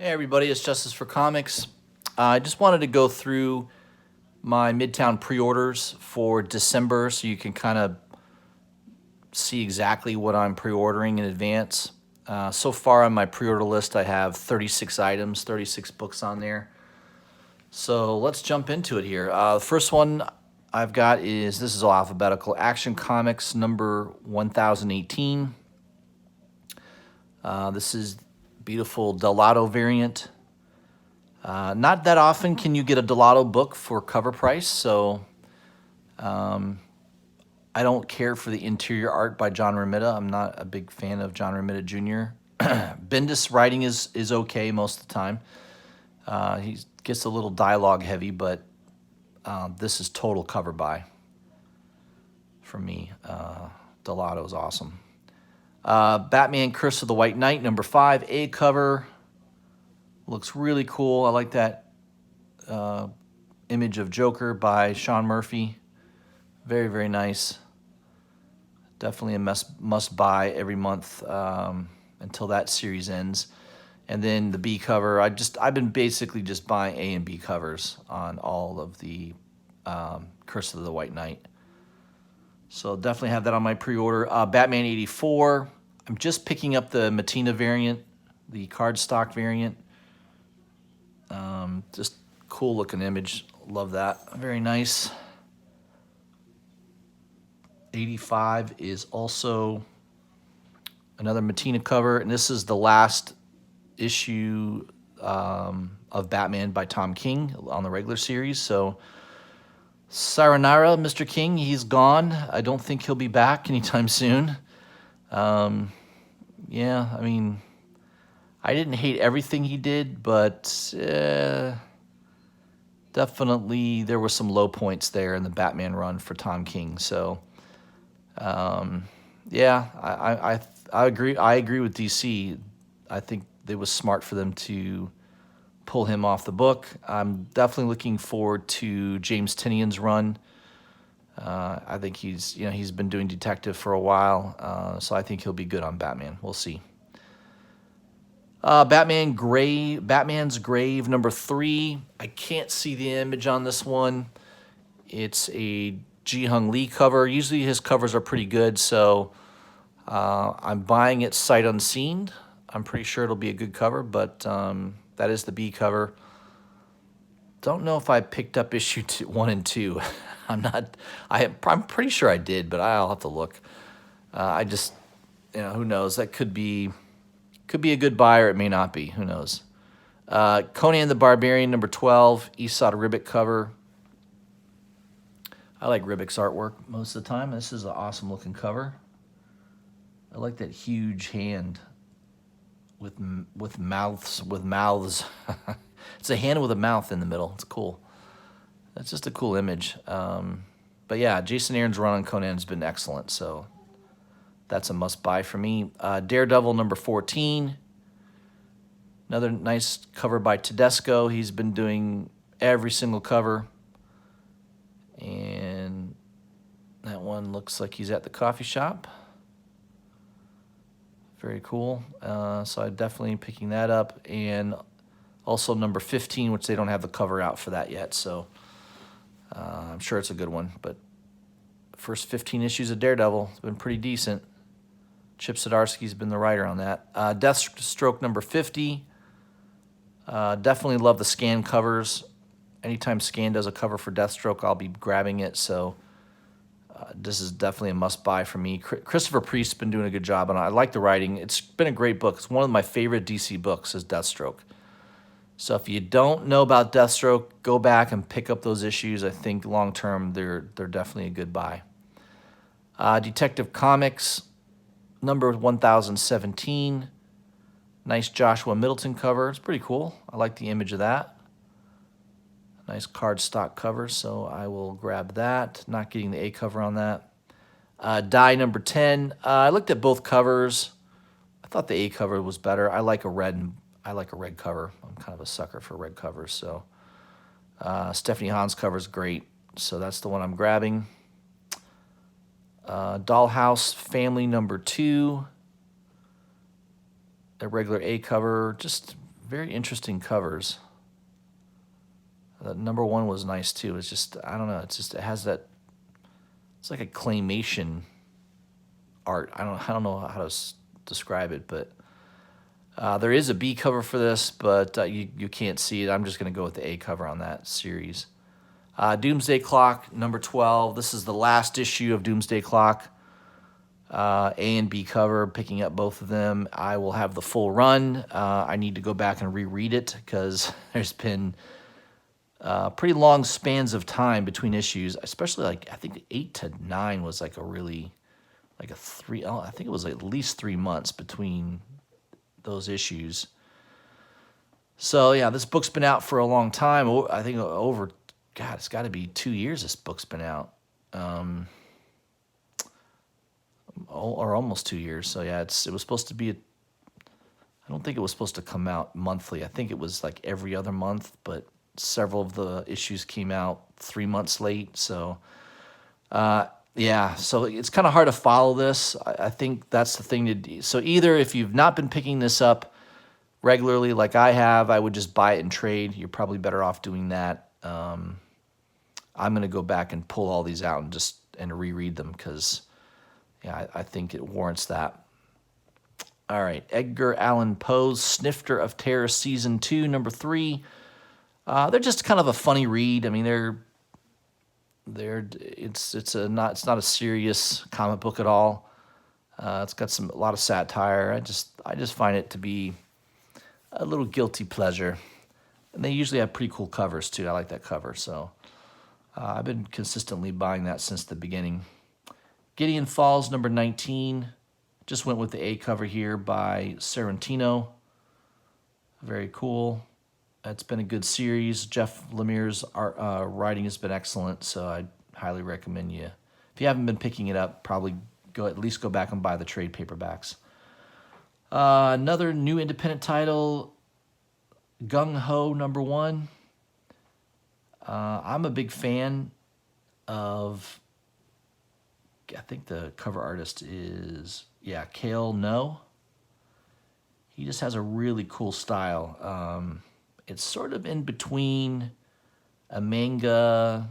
Hey everybody, it's Justice for Comics. I just wanted to go through my Midtown pre-orders for December so you can kind of see exactly what I'm pre-ordering in advance. So far on my pre-order list, I have 36 items, 36 books on there. So let's jump into it here. The first one I've got is, this is all alphabetical, Action Comics number 1018. This is beautiful Delato variant. Not that often can you get a Delato book for cover price, so I don't care for the interior art by John Romita. I'm not a big fan of John Romita Jr. Bendis writing is okay most of the time. He gets a little dialogue heavy, but this is total cover buy for me. Delato is awesome. Batman Curse of the White Knight, number 5, A cover. Looks really cool. I like that image of Joker by Sean Murphy. Very, very nice. Definitely a must buy every month until that series ends. And then the B cover, I've been basically just buying A and B covers on all of the Curse of the White Knight. So definitely have that on my pre-order. Batman 84. I'm just picking up the Matina variant, the cardstock variant. Just cool looking image. Love that. Very nice. 85 is also another Matina cover, and this is the last issue of Batman by Tom King on the regular series. So sayonara, Mr. King, he's gone. I don't think he'll be back anytime soon. Yeah, I mean, I didn't hate everything he did, but definitely there were some low points there in the Batman run for Tom King. So yeah, I agree. I agree with DC. I think it was smart for them to pull him off the book. I'm definitely looking forward to James Tinian's run. I think he's been doing detective for a while, so I think he'll be good on Batman. We'll see. Batman's Grave number 3. I can't see the image on this one. It's a Ji-Hung Lee cover. Usually his covers are pretty good, so I'm buying it sight unseen. I'm pretty sure it'll be a good cover, but that is the B cover. Don't know if I picked up issue 1 and 2. I'm pretty sure I did, but I'll have to look. I just, who knows? That could be a good buy, or it may not be. Who knows? Conan the Barbarian, number 12, Esad Ribic cover. I like Ribic's artwork most of the time. This is an awesome looking cover. I like that huge hand with mouths. It's a hand with a mouth in the middle. It's cool. That's just a cool image. But yeah, Jason Aaron's run on Conan has been excellent, so that's a must buy for me. Daredevil number 14. Another nice cover by Tedesco. He's been doing every single cover. And that one looks like he's at the coffee shop. Very cool. So I'm definitely picking that up. And also number 15, which they don't have the cover out for that yet. So I'm sure it's a good one. But first 15 issues of Daredevil has been pretty decent. Chip Zdarsky's been the writer on that. Deathstroke number 50. Definitely love the Scan covers. Anytime Scan does a cover for Deathstroke, I'll be grabbing it. So this is definitely a must-buy for me. Christopher Priest's been doing a good job, and I like the writing. It's been a great book. It's one of my favorite DC books is Deathstroke. So if you don't know about Deathstroke, go back and pick up those issues. I think long-term they're definitely a good buy. Detective Comics, number 1017. Nice Joshua Middleton cover. It's pretty cool. I like the image of that. Nice cardstock cover, so I will grab that. Not getting the A cover on that. Die number 10. I looked at both covers. I thought the A cover was better. I like a red cover. I'm kind of a sucker for red covers. So Stephanie Hahn's cover is great. So that's the one I'm grabbing. Dollhouse Family number 2. A regular A cover, just very interesting covers. Number 1 was nice too. It's just, I don't know. It has that. It's like a claymation art. I don't know how to describe it, but there is a B cover for this, but you can't see it. I'm just going to go with the A cover on that series. Doomsday Clock, number 12. This is the last issue of Doomsday Clock. A and B cover, picking up both of them. I will have the full run. I need to go back and reread it because there's been pretty long spans of time between issues, especially like I think 8 to 9 was like a really like a 3. I think it was at least 3 months between those issues. So yeah, this book's been out for a long time. I think over, God, it's got to be 2 years. This book's been out, or almost 2 years. So yeah, it was supposed to be. I don't think it was supposed to come out monthly. I think it was like every other month, but several of the issues came out 3 months late. So yeah, so it's kind of hard to follow this. I think that's the thing to do. So either if you've not been picking this up regularly like I have, I would just buy it and trade. You're probably better off doing that. I'm going to go back and pull all these out and reread them because, yeah, I think it warrants that. All right, Edgar Allan Poe's Snifter of Terror Season 2, number 3. They're just kind of a funny read. I mean, it's not a serious comic book at all. It's got a lot of satire. I just find it to be a little guilty pleasure. And they usually have pretty cool covers too. I like that cover, so I've been consistently buying that since the beginning. Gideon Falls, number 19. Just went with the A cover here by Sorrentino. Very cool. It's been a good series. Jeff Lemire's writing has been excellent, so I highly recommend you. If you haven't been picking it up, probably at least go back and buy the trade paperbacks. Another new independent title, Gung Ho, number 1. I'm a big fan of, I think the cover artist is, Cale No. He just has a really cool style. It's sort of in between a manga.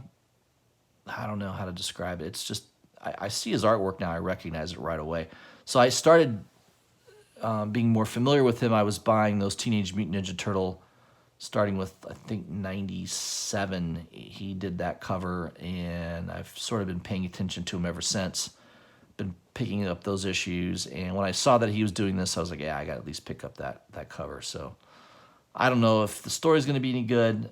I don't know how to describe it. It's just, I see his artwork now. I recognize it right away. So I started being more familiar with him. I was buying those Teenage Mutant Ninja Turtle, starting with, I think, 97. He did that cover, and I've sort of been paying attention to him ever since. Been picking up those issues, and when I saw that he was doing this, I was like, yeah, I got to at least pick up that cover. So I don't know if the story's going to be any good.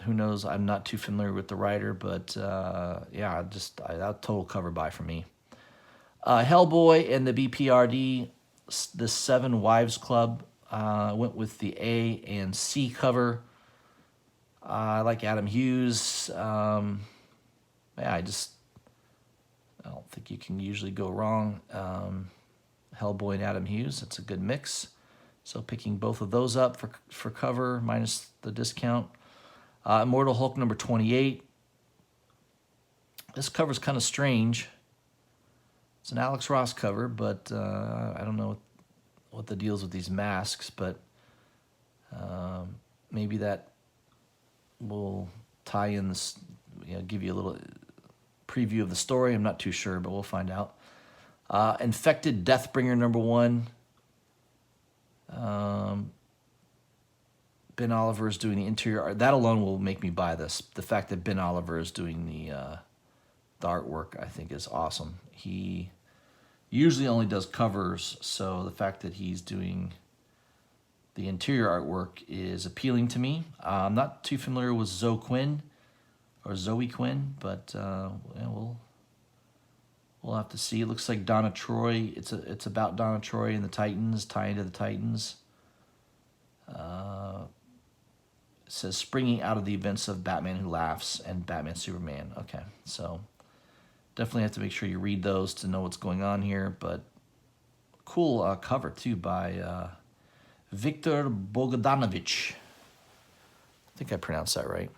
Who knows? I'm not too familiar with the writer, but yeah, that total cover buy for me. Hellboy and the BPRD, the Seven Wives Club, went with the A and C cover. I like Adam Hughes. I don't think you can usually go wrong. Hellboy and Adam Hughes, that's a good mix. So picking both of those up for cover minus the discount. Immortal Hulk number 28. This cover's kind of strange. It's an Alex Ross cover, but I don't know what the deal is with these masks, but maybe that will tie in this, give you a little preview of the story. I'm not too sure, but we'll find out. Infected Deathbringer number 1. Ben Oliver is doing the interior art. That alone will make me buy this. The fact that Ben Oliver is doing the artwork, I think, is awesome. He usually only does covers, so the fact that he's doing the interior artwork is appealing to me. I'm not too familiar with Zoe Quinn, but we'll have to see. It looks like Donna Troy. It's about Donna Troy and the Titans, tying to the Titans. It says springing out of the events of Batman Who Laughs and Batman Superman. Okay, so definitely have to make sure you read those to know what's going on here. But cool cover too by Viktor Bogdanovich. I think I pronounced that right.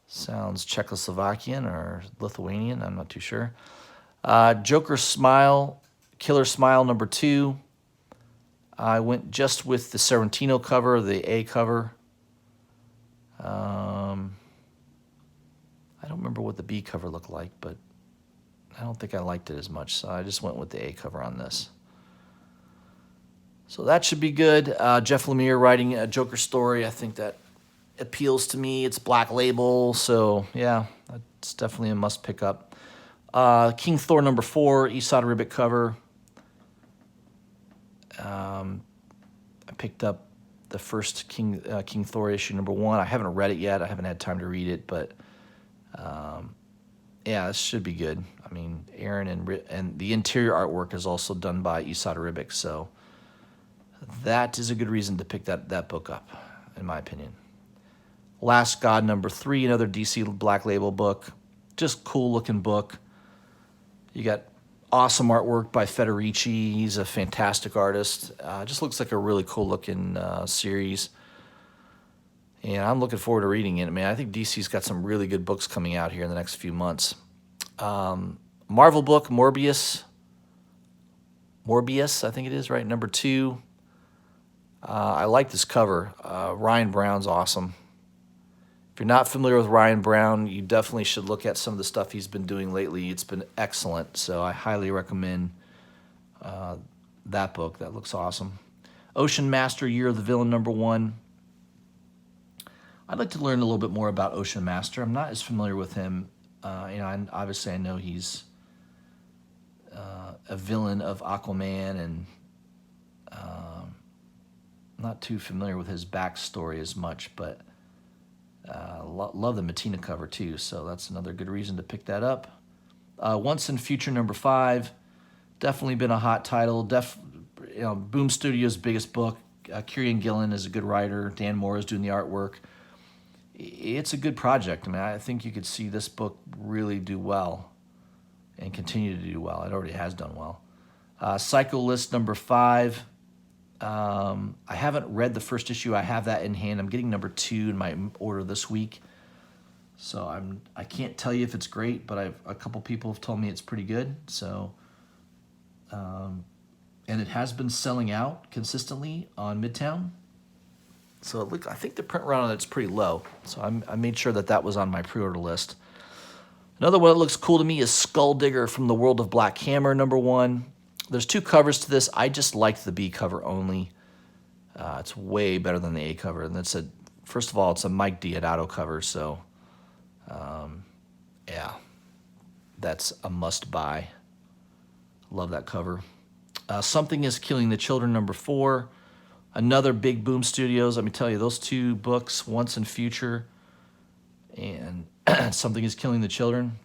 Sounds Czechoslovakian or Lithuanian. I'm not too sure. Joker Smile, Killer Smile number 2. I went just with the Sorrentino cover, the A cover. I don't remember what the B cover looked like, but I don't think I liked it as much, so I just went with the A cover on this. So that should be good. Jeff Lemire writing a Joker story. I think that appeals to me. It's Black Label, so yeah, it's definitely a must pick up. King Thor #4, Esad Ribic cover. I picked up the first King Thor issue #1. I haven't read it yet. I haven't had time to read it, but yeah, this should be good. I mean, Aaron and the interior artwork is also done by Esad Ribic, so that is a good reason to pick that book up, in my opinion. Last God #3, another DC Black Label book. Just cool looking book. You got awesome artwork by Federici. He's a fantastic artist. Just looks like a really cool looking series. And I'm looking forward to reading it. I mean, I think DC's got some really good books coming out here in the next few months. Marvel book, Morbius, I think it is, right? #2. I like this cover. Ryan Brown's awesome. If you're not familiar with Ryan Brown, you definitely should look at some of the stuff he's been doing lately. It's been excellent, so I highly recommend that book. That looks awesome. Ocean Master, Year of the Villain #1. I'd like to learn a little bit more about Ocean Master. I'm not as familiar with him. Obviously I know he's a villain of Aquaman, and not too familiar with his backstory as much, but love the Mattina cover too, so that's another good reason to pick that up. Once and Future #5, definitely been a hot title. Boom Studios' biggest book. Kieran Gillen is a good writer. Dan Moore is doing the artwork. It's a good project. I mean, I think you could see this book really do well and continue to do well. It already has done well. Psycho List #5. I haven't read the first issue. I have that in hand. I'm getting #2 in my order this week. So I can't tell you if it's great, but a couple people have told me it's pretty good. So, and it has been selling out consistently on Midtown. So I think the print run on it's pretty low. So I made sure that was on my pre-order list. Another one that looks cool to me is Skull Digger from the World of Black Hammer #1. There's 2 covers to this. I just liked the B cover only. It's way better than the A cover. And first of all, it's a Mike Deodato cover. So, yeah, that's a must buy. Love that cover. Something is Killing the Children #4. Another big Boom Studios. Let me tell you, those 2 books, Once and Future, and Something is Killing the Children.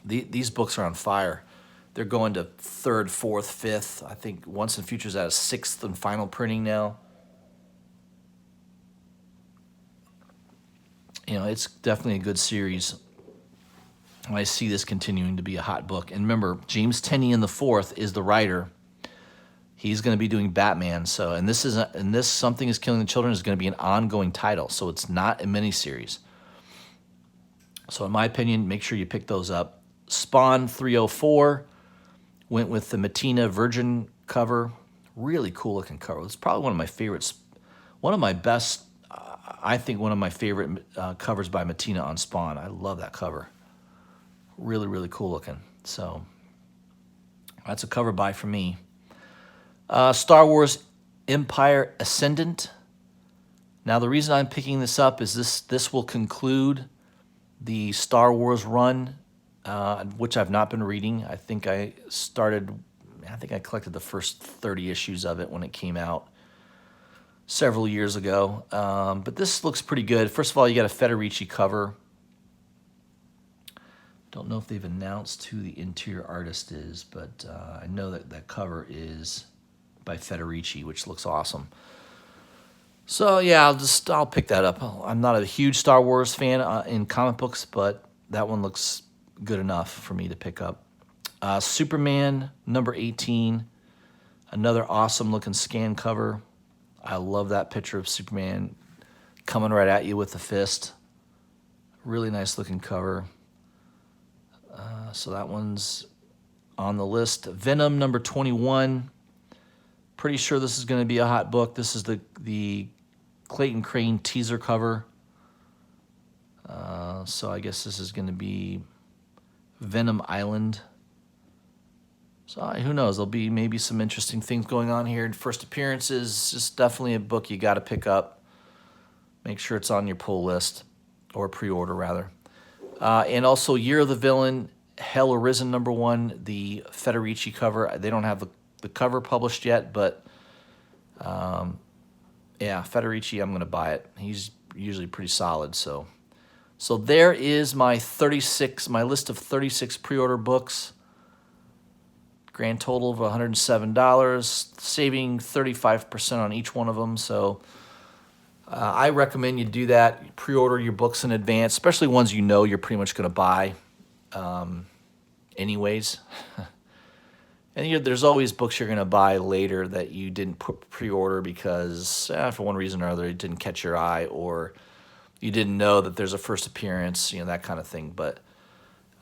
These books are on fire. They're going to 3rd, 4th, 5th. I think Once and Future's at a 6th and final printing now. It's definitely a good series. I see this continuing to be a hot book. And remember, James Tynion IV is the writer. He's going to be doing Batman. So, and this Something is Killing the Children is going to be an ongoing title. So it's not a miniseries. So in my opinion, make sure you pick those up. Spawn 304 went with the Mattina Virgin cover. Really cool looking cover. It's probably one of my favorites. One of my best, I think one of my favorite covers by Mattina on Spawn. I love that cover. Really, really cool looking. So that's a cover buy for me. Star Wars Empire Ascendant. Now the reason I'm picking this up is this will conclude the Star Wars run, which I've not been reading. I think I collected the first 30 issues of it when it came out several years ago. But this looks pretty good. First of all, you got a Federici cover. Don't know if they've announced who the interior artist is, but I know that cover is by Federici, which looks awesome. So yeah, I'll pick that up. I'm not a huge Star Wars fan in comic books, but that one looks good enough for me to pick up. Superman #18, another awesome looking scan cover. I love that picture of Superman coming right at you with the fist. Really nice looking cover. So that one's on the list. Venom #21. Pretty sure this is going to be a hot book. This is the Clayton Crane teaser cover. So I guess this is going to be Venom Island. So who knows? There'll be maybe some interesting things going on here. First appearances, just definitely a book you got to pick up. Make sure it's on your pull list, or pre-order rather. And also Year of the Villain, Hell Arisen #1, the Federici cover. They don't have the cover published yet, but yeah, Federici, I'm going to buy it. He's usually pretty solid. So there is my list of 36 pre-order books. Grand total of $107, saving 35% on each one of them. So I recommend you do that. Pre-order your books in advance, especially ones you know you're pretty much going to buy anyways. And there's always books you're going to buy later that you didn't pre-order because for one reason or other it didn't catch your eye, or you didn't know that there's a first appearance, that kind of thing. But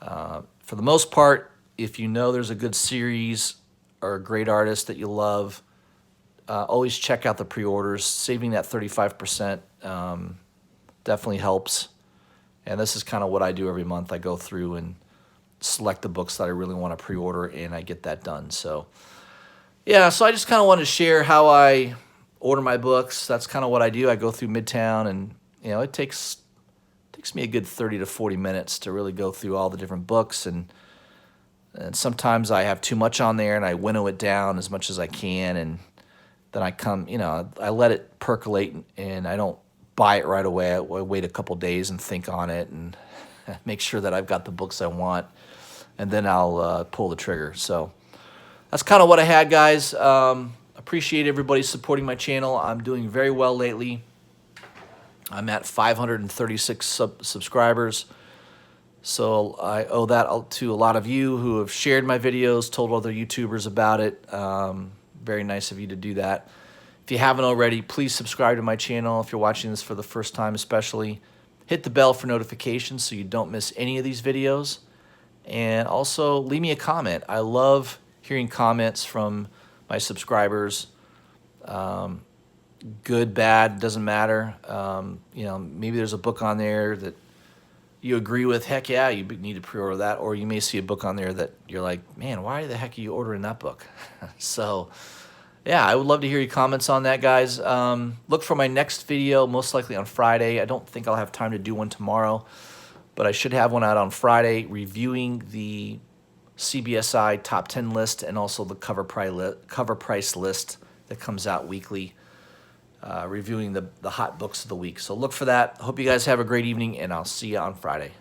for the most part, if you know there's a good series or a great artist that you love, always check out the pre-orders. Saving that 35% definitely helps. And this is kind of what I do every month. I go through and select the books that I really want to pre-order, and I get that done. So yeah, so I just kind of wanted to share how I order my books. That's kind of what I do. I go through Midtown, and it takes me a good 30 to 40 minutes to really go through all the different books, and sometimes I have too much on there and I winnow it down as much as I can, and then I let it percolate, and I don't buy it right away. I wait a couple days and think on it and make sure that I've got the books I want, and then I'll pull the trigger. So that's kind of what I had, guys. Appreciate everybody supporting my channel. I'm doing very well lately. I'm at 536 subscribers. So I owe that to a lot of you who have shared my videos, told other YouTubers about it. Very nice of you to do that. If you haven't already, please subscribe to my channel. If you're watching this for the first time especially, hit the bell for notifications so you don't miss any of these videos. And also leave me a comment. I love hearing comments from my subscribers. Good, bad, doesn't matter. Maybe there's a book on there that you agree with. Heck yeah, you need to pre-order that. Or you may see a book on there that you're like, man, why the heck are you ordering that book? So yeah, I would love to hear your comments on that, guys. Look for my next video, most likely on Friday. I don't think I'll have time to do one tomorrow, but I should have one out on Friday reviewing the CBSI top 10 list and also the cover price list that comes out weekly, reviewing the hot books of the week. So look for that. Hope you guys have a great evening, and I'll see you on Friday.